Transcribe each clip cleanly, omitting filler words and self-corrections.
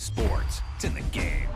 sports. It's in the game.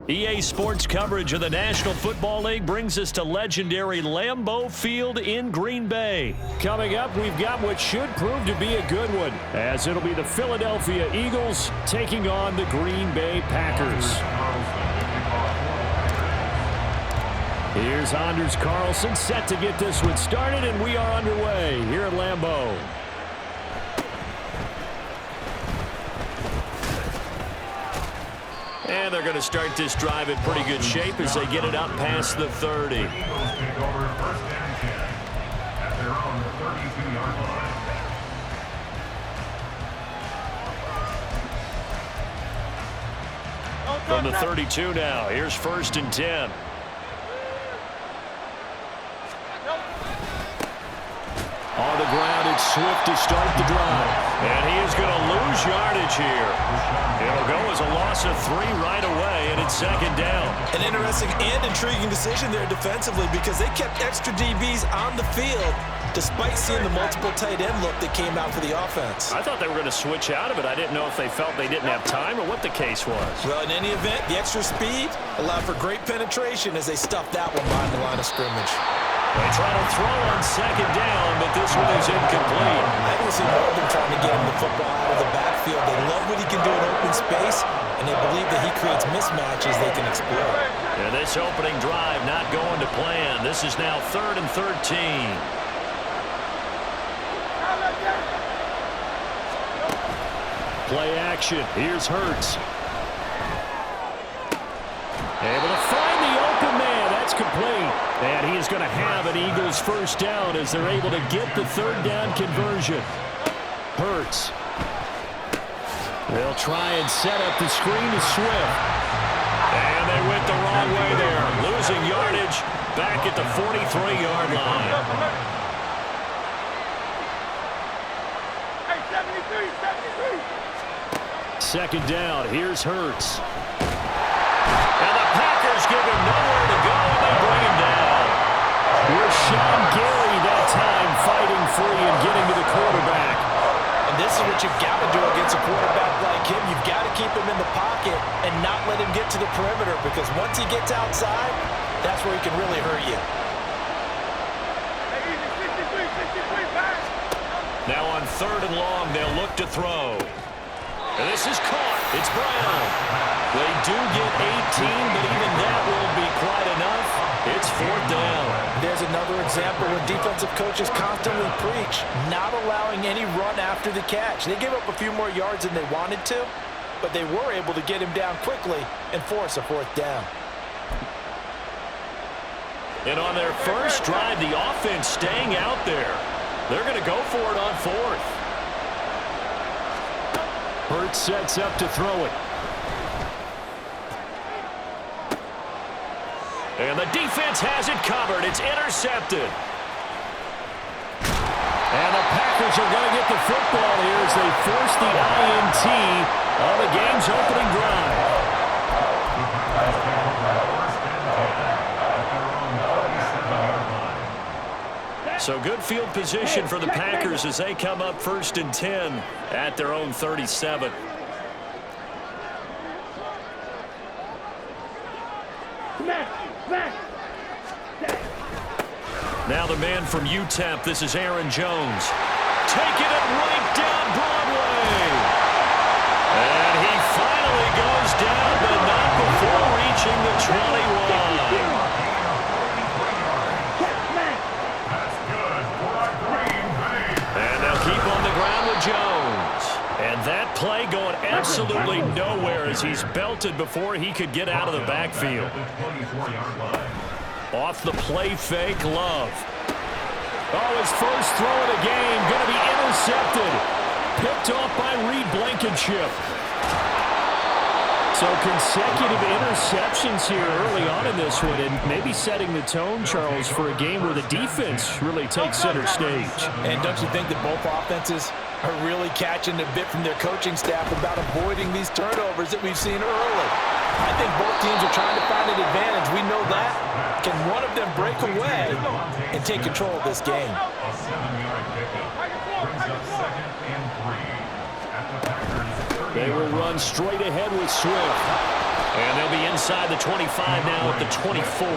EA Sports coverage of the National Football League brings us to legendary Lambeau Field in Green Bay. Coming up, we've got what should prove to be a good one, as it'll be the Philadelphia Eagles taking on the Green Bay Packers. Here's Anders Carlson set to get this one started, and we are underway here at Lambeau. And they're going to start this drive in pretty good shape as they get it up past the 30. From the 32 now, here's 1st and 10. On the ground, it's Swift to start the drive. And he is going to lose yardage here. It'll go as a loss of 3 right away, and it's 2nd down. An interesting and intriguing decision there defensively because they kept extra DBs on the field despite seeing the multiple tight end look that came out for the offense. I thought they were going to switch out of it. I didn't know if they felt they didn't have time or what the case was. Well, in any event, the extra speed allowed for great penetration as they stuffed that one behind the line of scrimmage. They try to throw on 2nd down, but this one is incomplete. I can see more of them trying to get him the football out of the backfield. They love what he can do in open space, and they believe that he creates mismatches they can exploit. And this opening drive not going to plan. This is now 3rd and 13. Play action. Here's Hurts. Able to find the open man. That's complete. And he is going to have an Eagles 1st down as they're able to get the 3rd down conversion. Hurts. They'll try and set up the screen to Swift. And they went the wrong way there. Losing yardage back at the 43-yard line. Hey, 73. 2nd down. Here's Hurts. And the Packers give him nowhere to go, and they bring him down. Rashawn Gary that time fighting free and getting to the quarterback. And this is what you've got to do against a quarterback like him. You've got to keep him in the pocket and not let him get to the perimeter because once he gets outside, that's where he can really hurt you. Now on 3rd and long, they'll look to throw. And this is caught. It's Brown. They do get 18, but even that won't be quite enough. It's 4th down. There's another example where defensive coaches constantly preach, not allowing any run after the catch. They gave up a few more yards than they wanted to, but they were able to get him down quickly and force a 4th down. And on their first drive, the offense staying out there. They're going to go for it on 4th. Hurts sets up to throw it. And the defense has it covered. It's intercepted. And the Packers are going to get the football here as they force the INT on the game's opening drive. So good field position for the Packers as they come up 1st and 10 at their own 37. Now the man from UTEP, this is Aaron Jones. Taking it right down Broadway. And he finally goes down, but not before reaching the 21. And they'll keep on the ground with Jones. And that play going absolutely nowhere as he's belted before he could get out of the backfield. Off the play fake, Love. Oh, his first throw of the game going to be intercepted. Picked off by Reed Blankenship. So consecutive interceptions here early on in this one, and maybe setting the tone, Charles, for a game where the defense really takes center stage. And don't you think that both offenses are really catching a bit from their coaching staff about avoiding these turnovers that we've seen early? I think both teams are trying to find an advantage. We know that. Can one of them break away and take control of this game? They will run straight ahead with Swift. And they'll be inside the 25 now at the 24.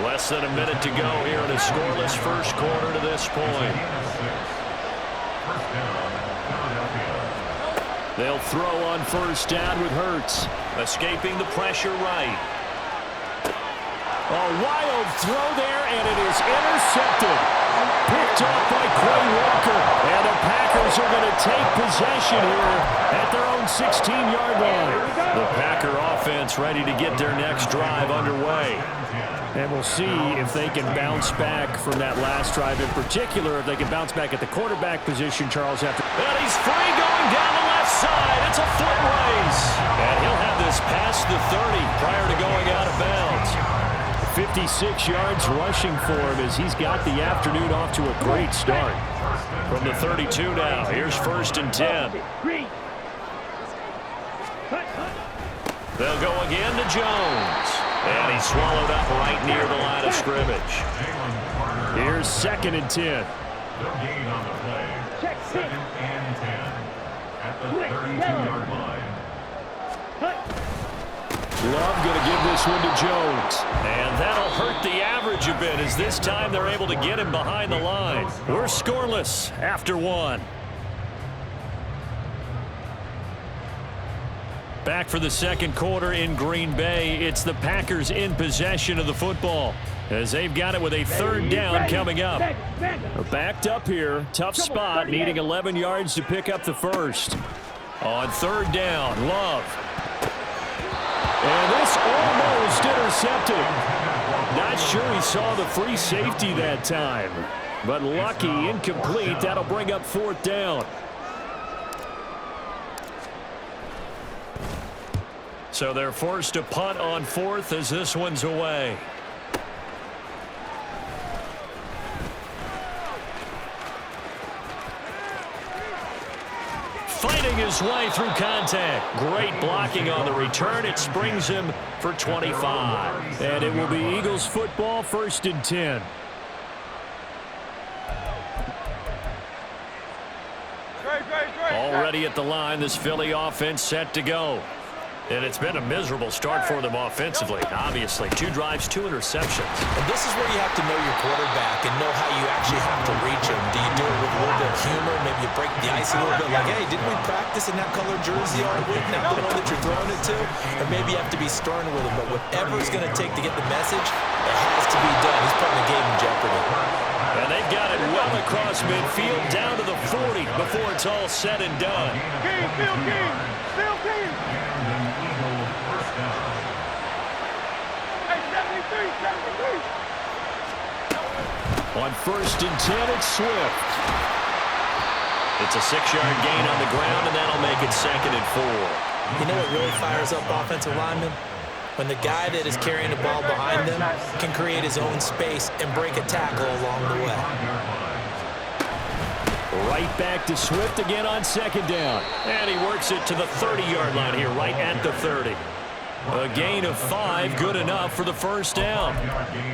Less than a minute to go here in a scoreless first quarter to this point. They'll throw on first down with Hurts. Escaping the pressure right. A wild throw there, and it is intercepted. Picked off by Quay Walker. And the Packers are going to take possession here at their own 16-yard line. The Packer offense ready to get their next drive underway. And we'll see if they can bounce back from that last drive, in particular, if they can bounce back at the quarterback position, Charles, after. And he's free going down the left side. It's a foot race. And he'll have this past the 30 prior to going out of bounds. 56 yards rushing for him as he's got the afternoon off to a great start. From the 32 now, here's 1st and 10. They'll go again to Jones. And he's swallowed up right near the line of scrimmage. Here's 2nd and 10. Gain on the play. 2nd and 10 at the 32-yard line. Love going to give this one to Jones. And that'll hurt the average a bit as this time they're able to get him behind the line. We're scoreless after 1. Back for the second quarter in Green Bay. It's the Packers in possession of the football as they've got it with a 3rd down coming up. Backed up here. Tough spot, needing 11 yards to pick up the first. On 3rd down, Love. And this almost intercepted. Not sure he saw the free safety that time. But lucky, incomplete. That'll bring up 4th down. So they're forced to punt on 4th as this one's away. Fighting his way through contact. Great blocking on the return. It springs him for 25. And it will be Eagles football, 1st and 10. Already at the line, this Philly offense set to go. And it's been a miserable start for them offensively. Obviously, 2 drives, 2 interceptions. And this is where you have to know your quarterback and know how you actually have to reach him. Do you do it with a little bit of humor? Maybe you break the ice a little bit like, hey, didn't we practice in that color jersey all week? Not the one that you're throwing it to? Or maybe you have to be stern with him. But whatever it's going to take to get the message, it has to be done. He's putting the game in jeopardy. And they've got it well across midfield down to the 40 before it's all said and done. King, Phil King, Phil King. On 1st and 10, it's Swift. It's a 6-yard gain on the ground, and that'll make it 2nd and 4. You know what really fires up offensive linemen? When the guy that is carrying the ball behind them can create his own space and break a tackle along the way. Right back to Swift again on 2nd down. And he works it to the 30-yard line here, right at the 30. A gain of 5, good enough for the 1st down.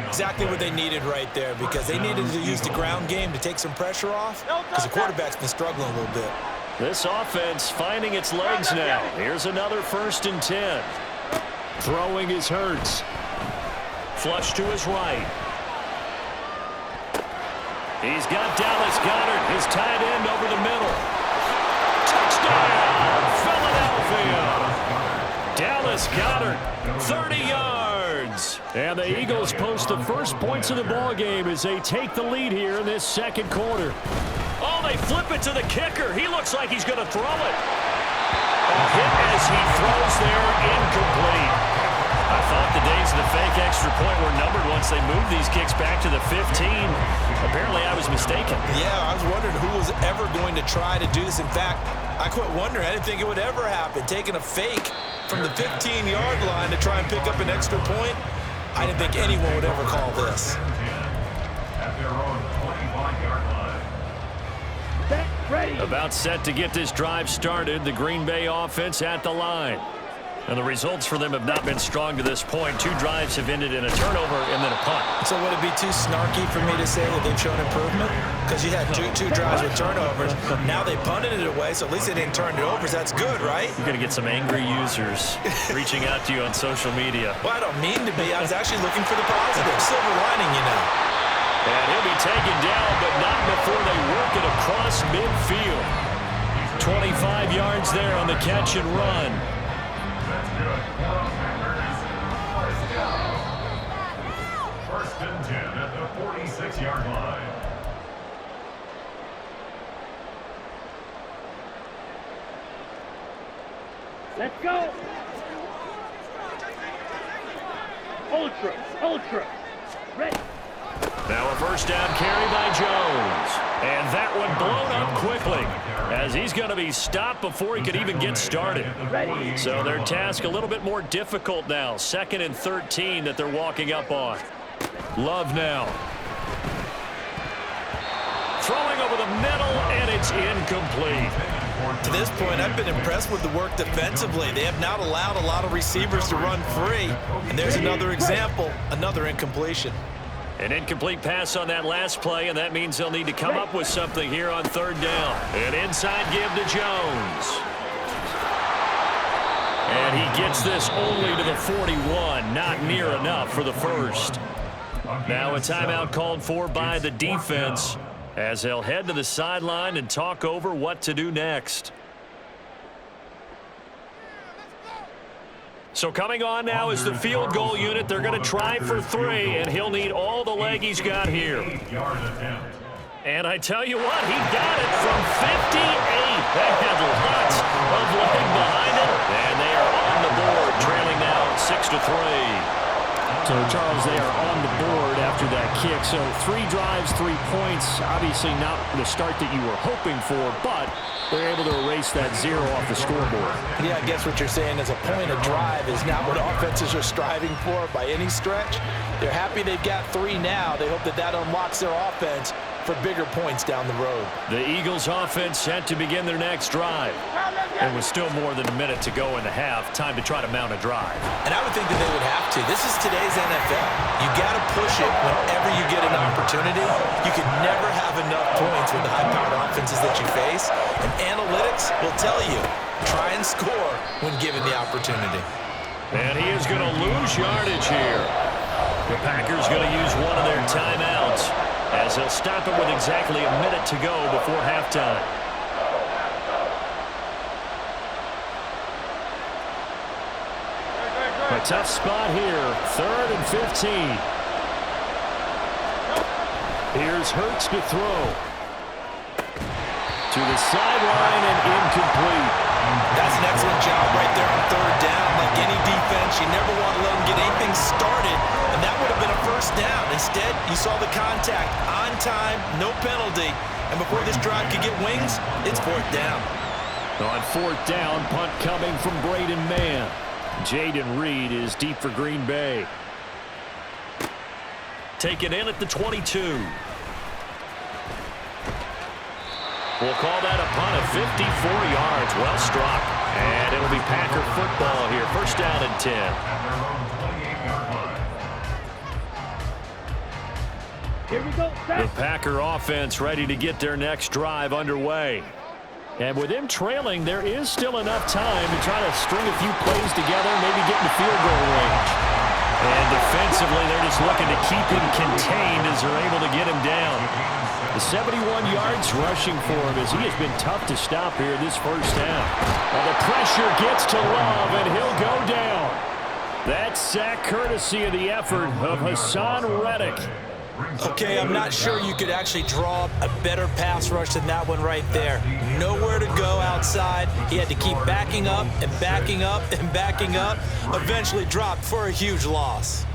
Exactly what they needed right there, because they needed to use the ground game to take some pressure off, because the quarterback's been struggling a little bit. This offense finding its legs now. Here's another 1st and 10. Throwing is Hurts. Flush to his right. He's got Dallas Goedert, his tight end, over the middle. Touchdown, Philadelphia. Dallas Goedert, 30 yards. And the Eagles post the first points of the ball game as they take the lead here in this second quarter. Oh, they flip it to the kicker. He looks like he's going to throw it. A hit as he throws there, incomplete. I thought the days of the fake extra point were numbered once they moved these kicks back to the 15. Apparently, I was mistaken. Yeah, I was wondering who was ever going to try to do this. In fact, I quit wondering. I didn't think it would ever happen. Taking a fake from the 15-yard line to try and pick up an extra point, I didn't think anyone would ever call this. At their own 25-yard line. Ready. About set to get this drive started. The Green Bay offense at the line. And the results for them have not been strong to this point. 2 drives have ended in a turnover and then a punt. So would it be too snarky for me to say that they've shown improvement? Because you had two drives with turnovers. Now they punted it away, so at least they didn't turn it over. So that's good, right? You're going to get some angry users reaching out to you on social media. Well, I don't mean to be. I was actually looking for the positive. Silver lining, you know. And he'll be taken down, but not before they work it across midfield. 25 yards there on the catch and run. First and 10 at the 46-yard line. Let's go. Ultra. Ready. Now a first down carry by Jones. And that one blown up quickly as he's going to be stopped before he could even get started. So their task a little bit more difficult now. 2nd and 13 that they're walking up on. Love now. Throwing over the middle, and it's incomplete. To this point, I've been impressed with the work defensively. They have not allowed a lot of receivers to run free. And there's another example, another incompletion. An incomplete pass on that last play, and that means they'll need to come up with something here on 3rd down. An inside give to Jones. And he gets this only to the 41, not near enough for the first. Now a timeout called for by the defense as they'll head to the sideline and talk over what to do next. So coming on now is the field goal unit. They're going to try for 3, and he'll need all the leg he's got here. And I tell you what, he got it from 58. They had lots of leg behind it, and they are on the board, trailing now 6-3. So, Charles, they are on the board after that kick. So 3 drives, 3 points. Obviously not the start that you were hoping for, but they're able to erase that 0 off the scoreboard. Yeah, I guess what you're saying is a point of drive is not what offenses are striving for by any stretch. They're happy they've got 3 now. They hope that that unlocks their offense for bigger points down the road. The Eagles offense set to begin their next drive. And with still more than a minute to go in the half, time to try to mount a drive. And I would think that they would have to. This is today's NFL. You got to push it whenever you get an opportunity. You can never have enough points with the high-powered offenses that you face. And analytics will tell you, try and score when given the opportunity. And he is going to lose yardage here. The Packers going to use one of their timeouts as they'll stop it with exactly a minute to go before halftime. A tough spot here, 3rd and 15. Here's Hurts to throw. To the sideline and incomplete. That's an excellent job right there on 3rd down. Like any defense, you never want to let them get anything started, and that would have been a first down. Instead, you saw the contact on time, no penalty, and before this drive could get wings, it's 4th down. On 4th down, punt coming from Braden Mann. Jaden Reed is deep for Green Bay. Taken in at the 22. We'll call that a punt of 54 yards. Well struck. And it'll be Packer football here. First down and 10. Here we go. The Packer offense ready to get their next drive underway. And with them trailing, there is still enough time to try to string a few plays together, maybe get in the field goal range. And defensively, they're just looking to keep him contained as they're able to get him down. The 71 yards rushing for him as he has been tough to stop here this first half. Well, the pressure gets to Love, and he'll go down. That sack courtesy of the effort of Hassan Reddick. Okay, I'm not sure you could actually draw up a better pass rush than that one right there. Nowhere to go outside. He had to keep backing up and backing up and backing up. Eventually dropped for a huge loss.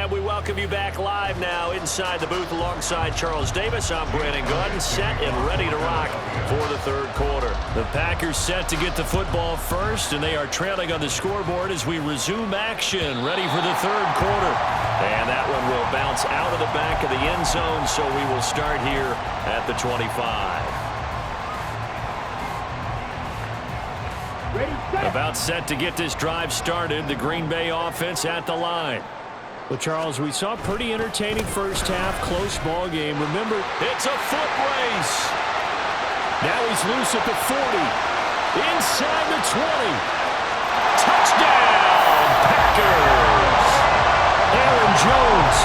And we welcome you back live now inside the booth alongside Charles Davis. I'm Brandon Gordon, set and ready to rock for the third quarter. The Packers set to get the football first, and they are trailing on the scoreboard as we resume action, ready for the third quarter. And that one will bounce out of the back of the end zone, so we will start here at the 25. About set to get this drive started. The Green Bay offense at the line. Well, Charles, we saw a pretty entertaining first half, close ball game. Remember, it's a foot race. Now he's loose at the 40. Inside the 20. Touchdown, Packers. Aaron Jones,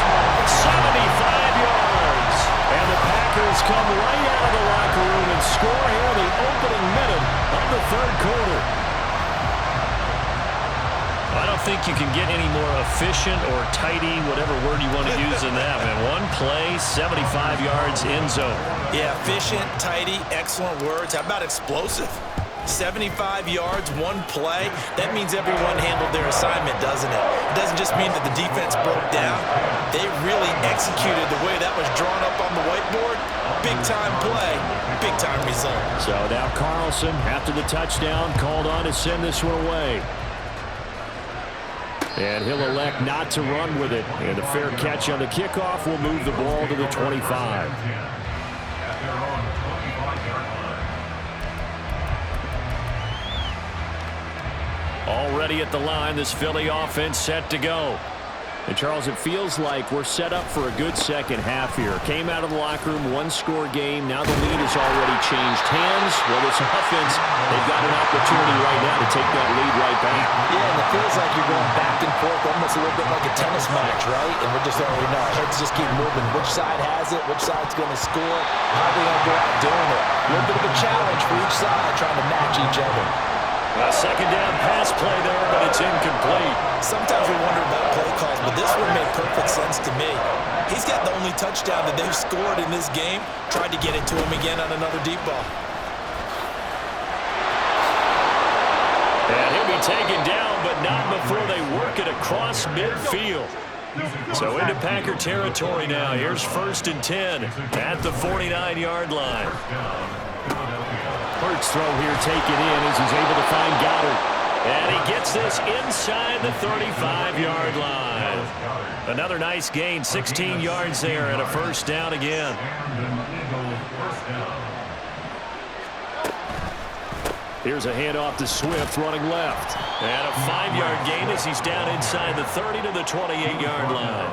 75 yards. And the Packers come right out of the locker room and score here in the opening minute of the third quarter. I don't think you can get any more efficient or tidy, whatever word you want to use in that, man. One play, 75 yards, end zone. Yeah, efficient, tidy, excellent words. How about explosive? 75 yards, one play. That means everyone handled their assignment, doesn't it? It doesn't just mean that the defense broke down. They really executed the way that was drawn up on the whiteboard. Big-time play, big-time result. So now Carlson, after the touchdown, called on to send this one away. And he'll elect not to run with it. And a fair catch on the kickoff will move the ball to the 25. Already at the line, this Philly offense set to go. And, Charles, it feels like we're set up for a good second half here. Came out of the locker room, one-score game. Now the lead has already changed hands. Well, this offense, they've got an opportunity right now to take that lead right back. Yeah, and it feels like you're going back and forth, almost a little bit like a tennis match, right? And we're just already know. Heads just keep moving. Which side has it? Which side's going to score? How are they going to go out doing it? A little bit of a challenge for each side, trying to match each other. A second down pass play there, but it's incomplete. Sometimes we wonder about play calls, but this one made perfect sense to me. He's got the only touchdown that they've scored in this game. Tried to get it to him again on another deep ball. And he'll be taken down, but not before they work it across midfield. So into Packer territory now. Here's 1st and 10 at the 49-yard line. Hurts throw here taken in as he's able to find Goddard. And he gets this inside the 35-yard line. Another nice gain, 16 yards there and a first down again. Here's a handoff to Swift running left. And a 5-yard gain as he's down inside the 30 to the 28-yard line.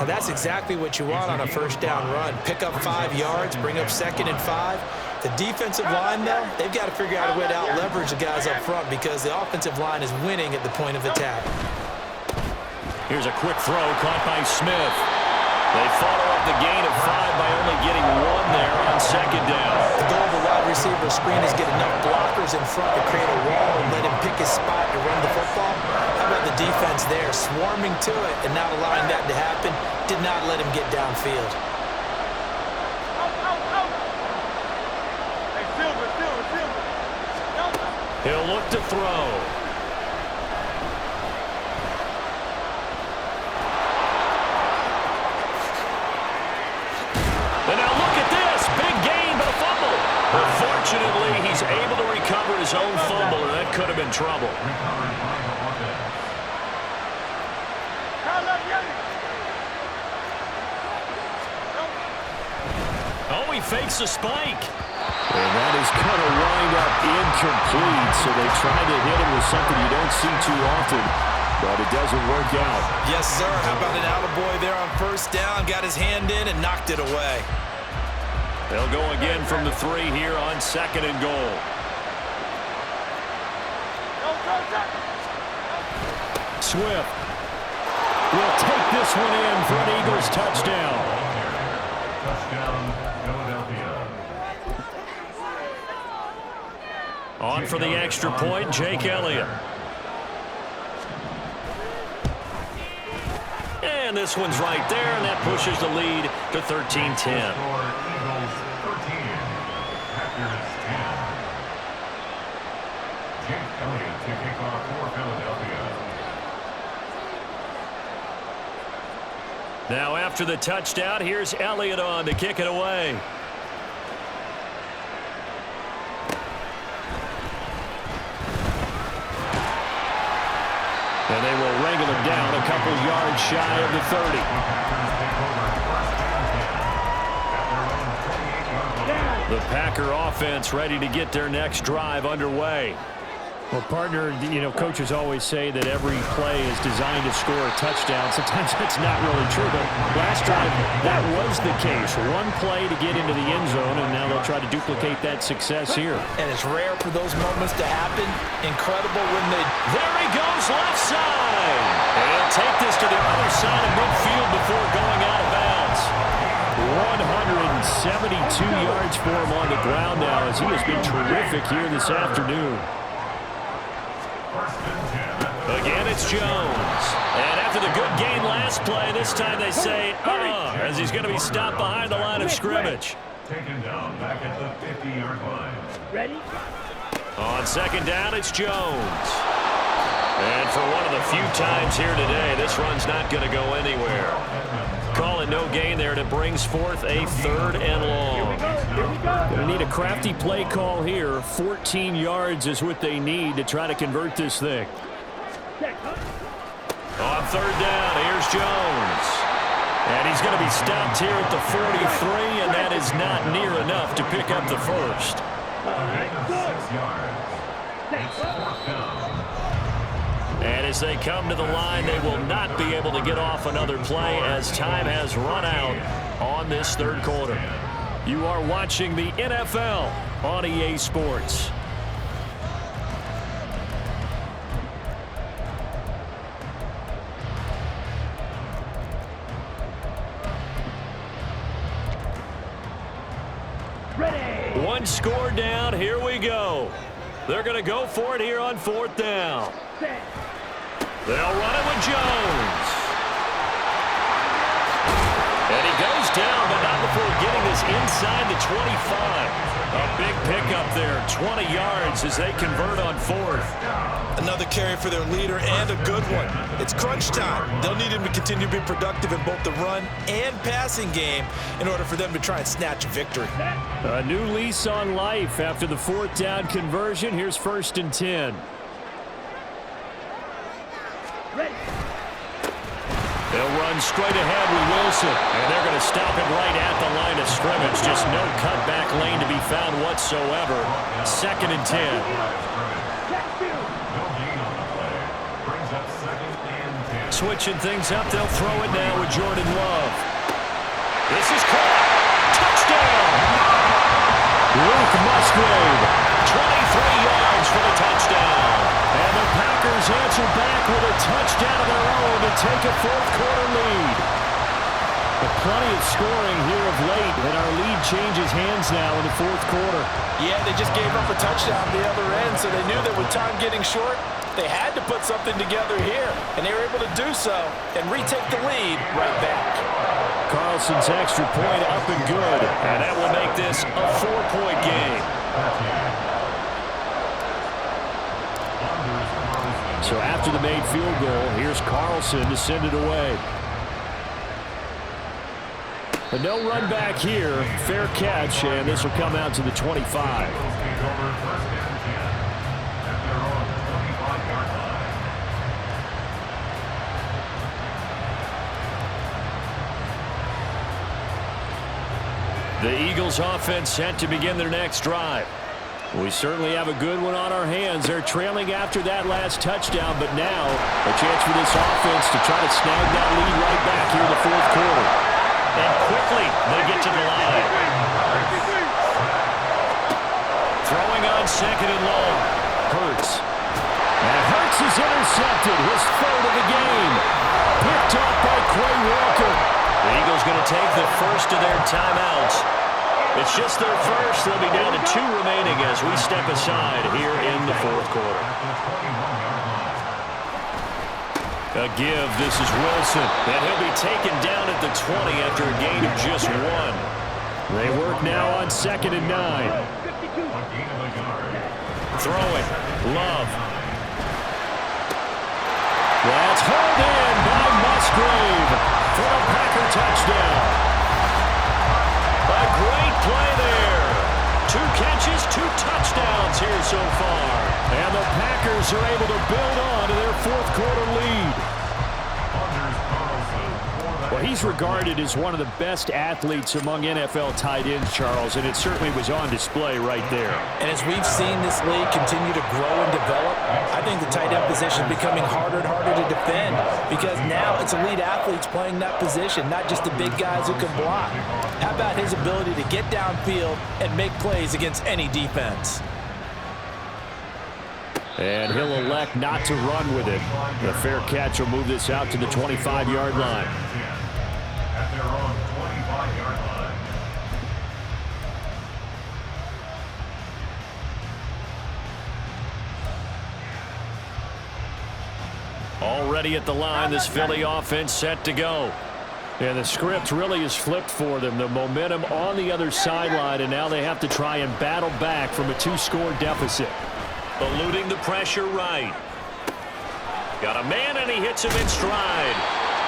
And that's exactly what you want on a first down run. Pick up 5 yards, bring up 2nd and 5. The defensive line, though, they've got to figure out a way to out-leverage the guys up front because the offensive line is winning at the point of attack. Here's a quick throw caught by Smith. They follow up the gain of 5 by only getting 1 there on 2nd down. The goal of the wide receiver screen is get enough blockers in front to create a wall and let him pick his spot to run the football. How about the defense there, swarming to it and not allowing that to happen? Did not let him get downfield. He'll look to throw. And now look at this. Big gain, but a fumble. But fortunately, he's able to recover his own fumble, and that could have been trouble. Oh, he fakes a spike. And that is going to wind up incomplete. So they try to hit him with something you don't see too often, but it doesn't work out. Yes, sir. How about an attaboy there on first down? Got his hand in and knocked it away. They'll go again from the 3 here on 2nd and goal. Swift will take this one in for an Eagles touchdown. Touchdown, Philadelphia. On for the extra point, Jake Elliott. And this one's right there, and that pushes the lead to 13-10. Eagles 13, Packers 10. Jake Elliott to kick off for Philadelphia. Now after the touchdown, here's Elliott on to kick it away. And they will wrangle him down a couple yards shy of the 30. The Packer offense ready to get their next drive underway. Well, partner, you know, coaches always say that every play is designed to score a touchdown. Sometimes that's not really true, but last drive, that was the case. One play to get into the end zone, and now they'll try to duplicate that success here. And it's rare for those moments to happen. Incredible when they... There he goes, left side. And he'll take this to the other side of midfield before going out of bounds. 172 yards for him on the ground now, as he has been terrific here this afternoon. Again, it's Jones. And after the good gain last play, this time they say, as he's going to be stopped behind the line of scrimmage. Taken down back at the 50-yard line. Ready? On second down, it's Jones. And for one of the few times here today, this run's not going to go anywhere. Calling no gain there, and it brings forth a 3rd and long. Going to need a crafty play call here. 14 yards is what they need to try to convert this thing. On 3rd down, here's Jones. And he's going to be stopped here at the 43, and that is not near enough to pick up the first. 6 yards. It's 4th down. And as they come to the line, they will not be able to get off another play as time has run out on this 3rd quarter. You are watching the NFL on EA Sports. Ready? One score down. Here we go. They're going to go for it here on 4th down. Set. They'll run it with Jones. And he goes down, but not before getting this inside the 25. A big pickup there, 20 yards as they convert on 4th. Another carry for their leader and a good one. It's crunch time. They'll need him to continue to be productive in both the run and passing game in order for them to try and snatch a victory. A new lease on life after the 4th down conversion. Here's 1st and 10. Ready? They'll run straight ahead with Wilson, and they're going to stop him right at the line of scrimmage. Just no cutback lane to be found whatsoever. 2nd and 10. Switching things up, they'll throw it now with Jordan Love. This is caught. Touchdown! Luke Musgrave. 23 yards for the touchdown. And the Packers answer back with a touchdown of their own to take a 4th quarter lead. But plenty of scoring here of late, and our lead changes hands now in the 4th quarter. Yeah, they just gave up a touchdown at the other end, so they knew that with time getting short, they had to put something together here, and they were able to do so and retake the lead right back. Carlson's extra point up and good. And that will make this a 4-point game. So after the made field goal, here's Carlson to send it away. But no run back here. Fair catch, and this will come out to the 25. The Eagles offense set to begin their next drive. We certainly have a good one on our hands. They're trailing after that last touchdown, but now a chance for this offense to try to snag that lead right back here in the 4th quarter. And quickly, they get to the line. Throwing on 2nd and long. Hurts. And Hurts is intercepted. His 3rd of the game. Picked off by Quay Walker. The Eagles going to take the first of their timeouts. It's just their first. They'll be down to 2 remaining as we step aside here in the 4th quarter. A give. This is Wilson. And he'll be taken down at the 20 after a gain of just 1. They work now on 2nd and 9. Throwing. Love. That's hauled in by Musgrave. for the Packer touchdown. A great play there. 2 catches, 2 touchdowns here so far. And the Packers are able to build on to their 4th quarter lead. Well, he's regarded as one of the best athletes among NFL tight ends, Charles, and it certainly was on display right there. And as we've seen this league continue to grow and develop, I think the tight end position is becoming harder and harder to defend because now it's elite athletes playing that position, not just the big guys who can block. How about his ability to get downfield and make plays against any defense? And he'll elect not to run with it. The fair catch will move this out to the 25-yard line. At their own 25-yard line. Already at the line, this Philly offense set to go. And the script really is flipped for them. The momentum on the other sideline, and now they have to try and battle back from a 2-score deficit. Eluding the pressure right. Got a man, and he hits him in stride.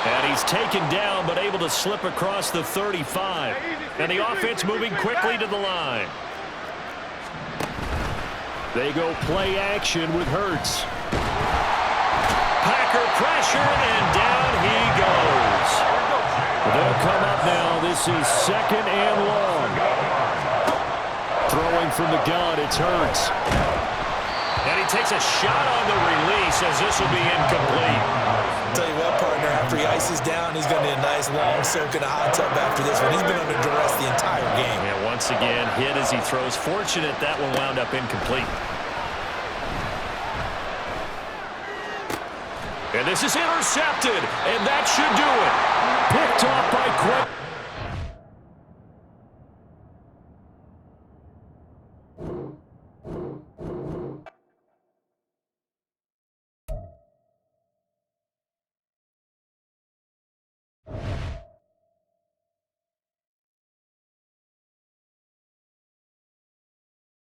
And he's taken down, but able to slip across the 35. And the offense moving quickly to the line. They go play action with Hurts. Packer pressure, and down he goes. They'll come up now. This is 2nd and long. Throwing from the gun, it's Hurts. And he takes a shot on the release as this will be incomplete. I'll tell you what, partner, after he ices down, he's going to need a nice long soak in a hot tub after this one. He's been under duress the entire game. And once again, hit as he throws. Fortunate that one wound up incomplete. And this is intercepted, and that should do it. Picked off by Quick.